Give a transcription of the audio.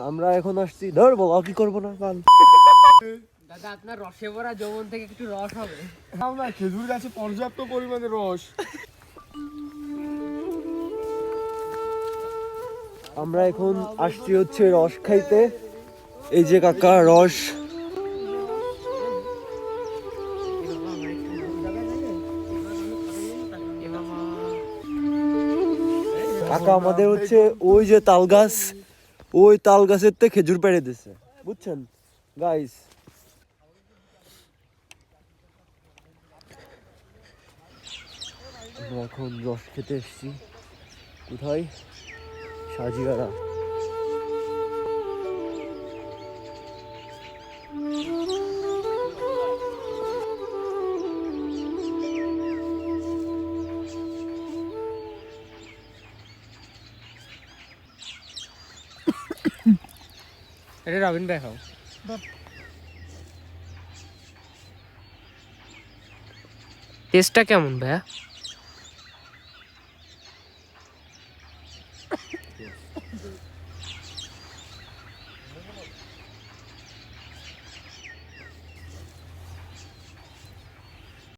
আমরা এখন আসছি, ধর বলো কি করবো না পান। দাদা আপনার রসে ভরা যৌবন থেকে একটু রস হবে। না, খেজুর গাছে পর্যাপ্ত পরিমাণে রস। আমরা এখন আসছি হচ্ছে রস খাইতে। এই যে কাকা রস, কাকা আমাদের হচ্ছে ওই যে তাল গাছ, ওই তাল গাছের থেকে খেজুর পেড়ে দিছে, বুঝছেন গাইস। আমরা এখন রস খেতে এসেছি, কোথায়? সাজিয়ারা। এটা রবিন ভাই খাও। টেস্টটা কেমন ভাইয়া?